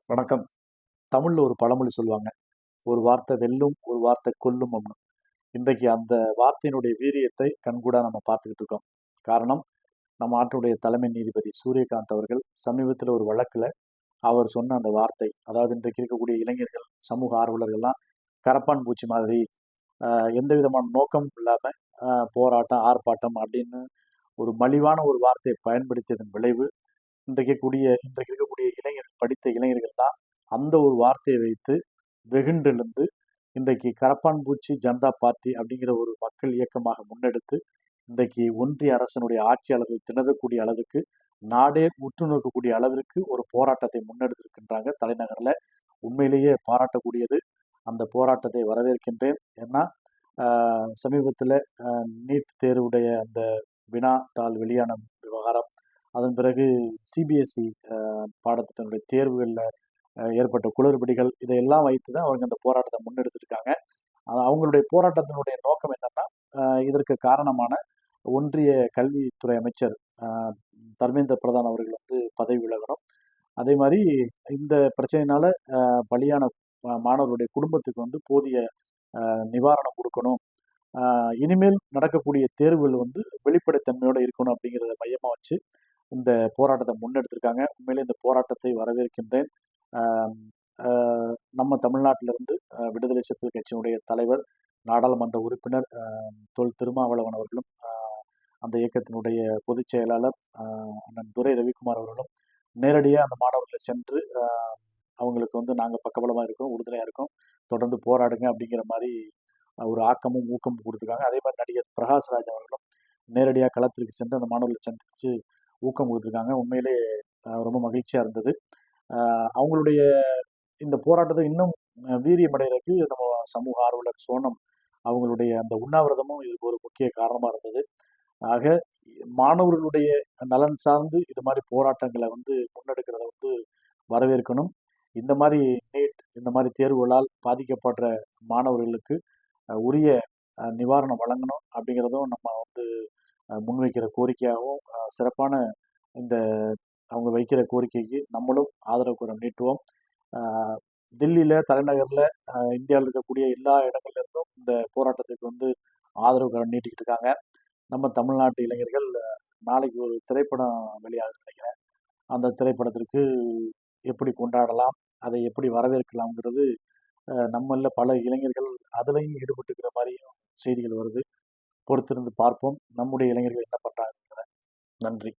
வணக்கம். தமிழ்ல ஒரு பழமொழி சொல்லுவாங்க. "ஒரு வார்த்தை வெல்லும், ஒரு வார்த்தை கொல்லும்" அப்படின்னு. இன்றைக்கு அந்த வார்த்தையினுடைய வீரியத்தை கண்கூடா நம்ம பார்த்துக்கிட்டு இருக்கோம். காரணம், நம்ம நாட்டுடைய தலைமை நீதிபதி சூரியகாந்த் அவர்கள் சமீபத்தில ஒரு வழக்குல அவர் சொன்ன அந்த வார்த்தை, அதாவது இன்றைக்கு இருக்கக்கூடிய இளைஞர்கள், சமூக ஆர்வலர்கள்லாம் கரப்பான் பூச்சி மாதிரி எந்த விதமான நோக்கமும் இல்லாம போராட்டம், ஆர்ப்பாட்டம் அப்படின்னு ஒரு மலிவான ஒரு வார்த்தையை பயன்படுத்தியதன் விளைவு, இன்றைக்கு இருக்கக்கூடிய இளைஞர்கள், படித்த இளைஞர்கள் தான் அந்த ஒரு வார்த்தையை வைத்து வெகுண்டெழுந்து இன்றைக்கு கரப்பான்பூச்சி ஜனதா பார்ட்டி அப்படிங்கிற ஒரு மக்கள் இயக்கமாக முன்னெடுத்து இன்றைக்கு ஒன்றிய அரசனுடைய ஆட்சியாளர்கள் திணறக்கூடிய அளவுக்கு நாடே உற்று நோக்கக்கூடிய அளவிற்கு ஒரு போராட்டத்தை முன்னெடுத்திருக்கின்றாங்க தலைநகர்ல. உண்மையிலேயே பாராட்டக்கூடியது. அந்த போராட்டத்தை வரவேற்கின்றேன். ஏன்னா சமீபத்தில் நீட் தேர்வுடைய அந்த வினா தாள் வெளியான விவகாரம், அதன் பிறகு சிபிஎஸ்இ பாடத்திட்டங்களுடைய தேர்வுகளில் ஏற்பட்ட குளறுபடிகள் இதையெல்லாம் வைத்து தான் அவங்க அந்த போராட்டத்தை முன்னெடுத்திருக்காங்க. அவங்களுடைய போராட்டத்தினுடைய நோக்கம் என்னன்னா, இதற்கு காரணமான ஒன்றிய கல்வித்துறை அமைச்சர் தர்மேந்திர பிரதான் அவர்கள் வந்து பதவி விலகணும். அதே மாதிரி இந்த பிரச்சனையினால பலியான மாணவர்களுடைய குடும்பத்துக்கு வந்து போதிய நிவாரணம் கொடுக்கணும். இனிமேல் நடக்கக்கூடிய தேர்வுகள் வந்து வெளிப்படைத்தன்மையோட இருக்கணும் அப்படிங்கிறத மையமா வச்சு இந்த போராட்டத்தை முன்னெடுத்திருக்காங்க. உண்மையிலே இந்த போராட்டத்தை வரவேற்கின்றேன். ஆஹ் ஆஹ் நம்ம தமிழ்நாட்டிலிருந்து விடுதலை சிறுத்தைகள் கட்சியினுடைய தலைவர், நாடாளுமன்ற உறுப்பினர் தொல் திருமாவளவன் அவர்களும், அந்த இயக்கத்தினுடைய பொதுச் செயலாளர் அண்ணன் துரை ரவிக்குமார் அவர்களும் நேரடியாக அந்த மாணவர்களை சென்று அவங்களுக்கு வந்து நாங்கள் பக்கபலமாக இருக்கோம், உறுதுணையாக இருக்கோம், தொடர்ந்து போராடுங்க அப்படிங்கிற மாதிரி ஒரு ஆக்கமும் ஊக்கமும் கொடுத்துருக்காங்க. அதே மாதிரி நடிகர் பிரகாஷ்ராஜ் அவர்களும் நேரடியாக களத்திற்கு சென்று அந்த மாணவர்களை சந்தித்து ஊக்கம் கொடுத்துருக்காங்க. உண்மையிலே ரொம்ப மகிழ்ச்சியாக இருந்தது. அவங்களுடைய இந்த போராட்டத்தை இன்னும் வீரியமடைறதுக்கு நம்ம சமூக ஆர்வலர் சோனம் அவங்களுடைய அந்த உண்ணாவிரதமும் இதுக்கு ஒரு முக்கிய காரணமாக இருந்தது. ஆக மாணவர்களுடைய நலன் சார்ந்து இது மாதிரி போராட்டங்களை வந்து முன்னெடுக்கிறத வந்து வரவேற்கணும். இந்த மாதிரி நீட் இந்த மாதிரி தேர்வுகளால் பாதிக்கப்படுற மாணவர்களுக்கு உரிய நிவாரணம் வழங்கணும் அப்படிங்கிறதும் நம்ம வந்து முன்வைக்கிற கோரிக்கையாகவும் சிறப்பான இந்த அவங்க வைக்கிற கோரிக்கைக்கு நம்மளும் ஆதரவு குரல் நீட்டுவோம். தில்லியில் தலைநகரில் இந்தியாவில் இருக்கக்கூடிய எல்லா இடங்கள்ல இருந்தும் இந்த போராட்டத்துக்கு வந்து ஆதரவு கரம் நீட்டிக்கிட்டு இருக்காங்க. நம்ம தமிழ்நாட்டு இளைஞர்கள் நாளைக்கு ஒரு திரைப்படம் வெளியாகுதுன்னு நினைக்கிறேன். அந்த திரைப்படத்திற்கு எப்படி கொண்டாடலாம், அதை எப்படி வரவேற்கலாம்ங்கிறது நம்மள பல இளைஞர்கள் அதுலையும் ஈடுபட்டுக்கிற மாதிரியும் செய்திகள் வருது. பொறுத்திருந்து பார்ப்போம் நம்முடைய இளைஞர்கள் என்ன பண்றாங்க. நன்றி.